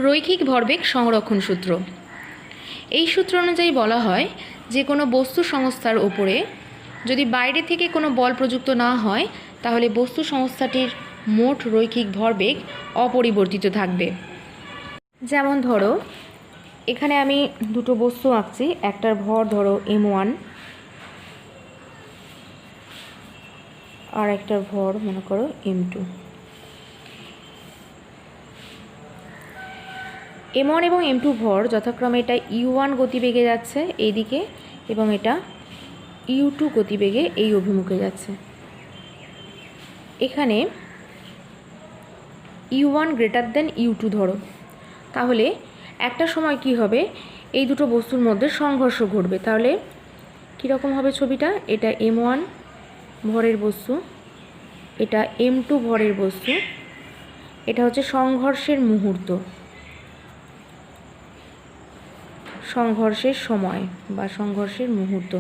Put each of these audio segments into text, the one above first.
রৈখিক ভরবেগ সংরক্ষণ সূত্র। এই সূত্র অনুযায়ী বলা হয় যে কোনো বস্তু সংস্থার ওপরে যদি বাইরে থেকে কোনো বল প্রযুক্ত না হয় তাহলে বস্তু সংস্থাটির মোট রৈখিক ভরবেগ অপরিবর্তিত থাকবে। যেমন ধরো এখানে আমি দুটো বস্তু আঁকছি, একটার ভর ধরো m1 আর একটার ভর মনে করো m2। m1 এবং m2 ভর যথাক্রমে এটা u1 গতিবেগে যাচ্ছে এইদিকে এবং এটা u2 গতিবেগে এই অভিমুখে যাচ্ছে। এখানে u1 গ্রেটার দেন u2 ধরো, তাহলে একটা সময় কি হবে, এই দুটো বস্তুর মধ্যে সংঘর্ষ ঘটবে। তাহলে কীরকম হবে ছবিটা, এটা m1 ভরের বস্তু, এটা m2 ভরের বস্তু, এটা হচ্ছে সংঘর্ষের মুহূর্ত, সংঘর্ষের সময় বা সংঘর্ষের মুহূর্ত।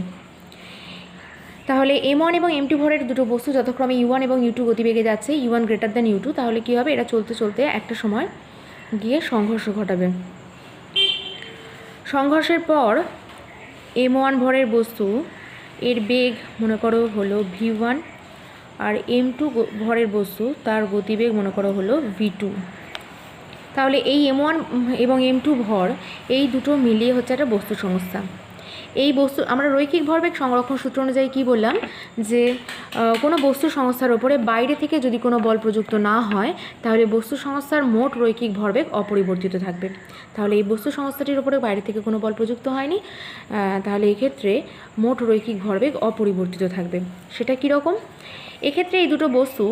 তাহলে m1 এবং m2 ভরের দুটো বস্তু যথাক্রমে u1 এবং u2 গতিবেগে যাচ্ছে, u1 গ্রেটার দেন u2, তাহলে কী হবে, এরা চলতে চলতে একটা সময় গিয়ে সংঘর্ষ ঘটাবে। সংঘর্ষের পর m1 ভরের বস্তু এর বেগ মনে করো হলো v1 আর m2 ভরের বস্তু তার গতিবেগ মনে করো হলো v2। তাহলে এই m1 এবং m2 ভর এই দুটো মিলিয়ে হচ্ছে একটা বস্তু সংস্থা। এই বস্তু আমরা রৈখিক ভরবেগ সংরক্ষণ সূত্র অনুযায়ী কী বললাম, যে কোনো বস্তু সংস্থার ওপরে বাইরে থেকে যদি কোনো বল প্রযুক্ত না হয় তাহলে বস্তু সংস্থার মোট রৈখিক ভরবেগ অপরিবর্তিত থাকবে। তাহলে এই বস্তু সংস্থাটির ওপরে বাইরে থেকে কোনো বল প্রযুক্ত হয়নি, তাহলে এক্ষেত্রে মোট রৈখিক ভরবেগ অপরিবর্তিত থাকবে। সেটা কীরকম, এক্ষেত্রে এই দুটো বস্তু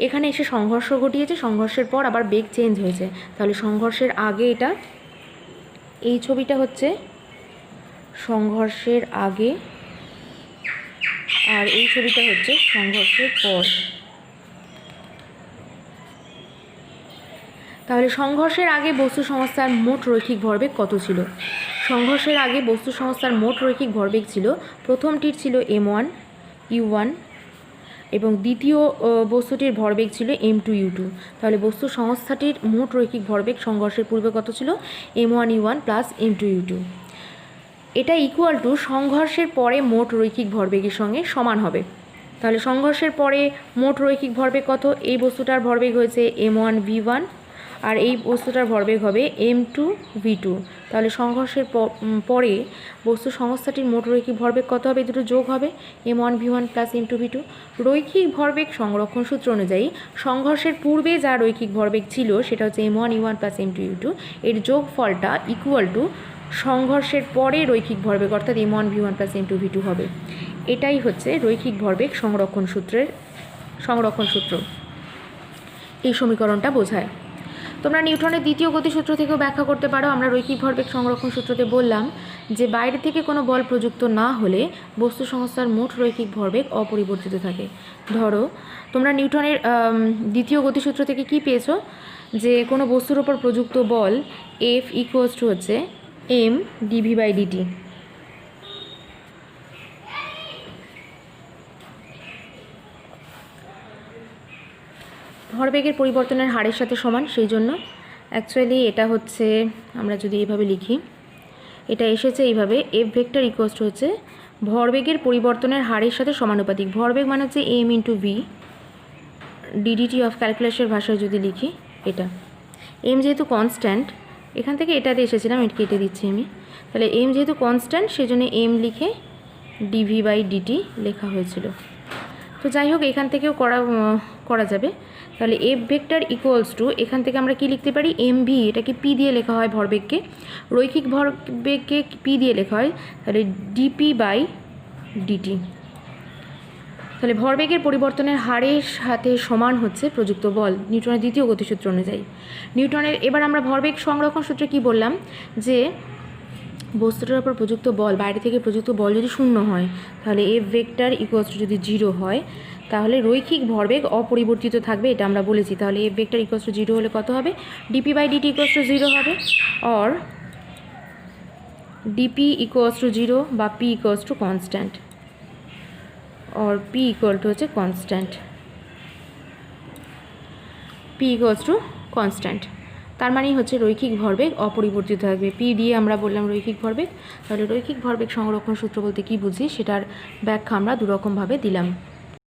এখানে এসে সংঘর্ষ ঘটিয়েছে, সংঘর্ষের পর আবার বেগ চেঞ্জ হয়েছে। তাহলে সংঘর্ষের আগে এটা, এই ছবিটা হচ্ছে সংঘর্ষের আগে আর এই ছবিটা হচ্ছে সংঘর্ষের পর। তাহলে সংঘর্ষের আগে বস্তু সংস্থার মোট রৈখিক ভরবেগ কত ছিল? সংঘর্ষের আগে বস্তু সংস্থার মোট রৈখিক ভরবেগ ছিল, প্রথমটির ছিল m1 u1 এবং দ্বিতীয় বস্তুটির ভরবেগ ছিল m2 u2। তাহলে বস্তু সংস্থাটির মোট রৈখিক ভরবেগ সংঘর্ষের পূর্বে কত ছিল, m1 u1 plus m2 u2। এটা ইকুয়াল টু সংঘর্ষের পরে মোট রৈখিক ভরবেগের সঙ্গে সমান হবে। তাহলে সংঘর্ষের পরে মোট রৈখিক ভরবেগ কত, এই বস্তুটার ভরবেগ হয়েছে m1 v1 আর এই বস্তুটার ভরবেগ হবে m2 v2। তাহলে সংঘর্ষের পরে বস্তু সংস্থাটির মোট রৈখিক ভরবেগ কত হবে, এই দুটো যোগ হবে m1 v1 plus m2 v2। রৈখিক ভরবেগ সংরক্ষণ সূত্র অনুযায়ী সংঘর্ষের পূর্বে যা রৈখিক ভরবেগ ছিল সেটা হচ্ছে m1 u1 plus m2 u2, এর যোগফলটা ইকুয়াল টু সংঘর্ষের পরে রৈখিক ভরবেগ অর্থাৎ m1 v1 plus m2 v2 হবে। এটাই হচ্ছে রৈখিক ভরবেগ সংরক্ষণ সূত্র। এই সমীকরণটা বোঝায়। তোমরা নিউটনের দ্বিতীয় গতিসূত্র থেকেও ব্যাখ্যা করতে পারো। আমরা রৈখিক ভরবেগ সংরক্ষণ সূত্রতে বললাম যে বাইরে থেকে কোনো বল প্রযুক্ত না হলে বস্তু সংস্থার মোট রৈখিক ভরবেগ অপরিবর্তিত থাকে। ধরো তোমরা নিউটনের দ্বিতীয় গতিসূত্র থেকে কি পেয়েছো, যে কোনো বস্তুর ওপর প্রযুক্ত বল F ইকুয়ালস টু হচ্ছে m dv/dt। ভরবেগের পরিবর্তনের হারের সাথে সমান, সেই জন্য অ্যাকচুয়ালি এটা হচ্ছে, আমরা যদি এইভাবে লিখি, এটা এসেছে এইভাবে, এফ ভেক্টর ইকুয়ালস টু হচ্ছে ভরবেগের পরিবর্তনের হারের সাথে সমানুপাতিক। ভরবেগ মানে হচ্ছে m into v d d t of ক্যালকুলাসের ভাষায় যদি লিখি, এটা m যেহেতু কনস্ট্যান্ট, এখান থেকে এটাতে এসেছিলাম, এটা কেটে দিচ্ছি আমি। তাহলে m যেহেতু কনস্ট্যান্ট সেজন্য m লিখে dv/dt লেখা হয়েছিল। তো যাই হোক, এখান থেকেও করা যাবে। তাহলে এফ ভেক্টর ইকুয়ালস টু, এখান থেকে আমরা কি লিখতে পারি, এম ভি, এটাকে পি দিয়ে লেখা হয় ভরবেগকে, রৈখিক ভরবেগকে পি দিয়ে লেখা হয়, তাহলে dp/dt। তাহলে ভরবেগের পরিবর্তনের হারের সাথে সমান হচ্ছে প্রযুক্ত বল নিউটনের দ্বিতীয় গতিসূত্র অনুযায়ী। নিউটনের এবার আমরা ভরবেগ সংরক্ষণ সূত্রে কি বললাম, যে বস্তুটার উপর প্রযুক্ত বল, বাইরে থেকে প্রযুক্ত বল যদি শূন্য হয় তাহলে এফ ভেক্টর ইকুয়ালস টু যদি 0 হয় তাহলে রৈখিক ভরবেগ অপরিবর্তিত থাকবে, এটা আমরা বলেছি। তাহলে এফ ভেক্টর ইকুয়ালস টু 0 হলে কত হবে, dp/dt ইকুয়ালস টু 0 হবে, অর dp ইকুয়ালস টু 0 বা p equals to constant, or p equal to হচ্ছে constant, p equals to constant. তার মানেই হচ্ছে রৈখিক ভরবেগ অপরিবর্তিত থাকবে। পি দিয়ে আমরা বললাম রৈখিক ভরবেগ, তাহলে রৈখিক ভরবেগ সংরক্ষণ সূত্র বলতে কী বুঝি সেটার ব্যাখ্যা আমরা দুরকমভাবে দিলাম।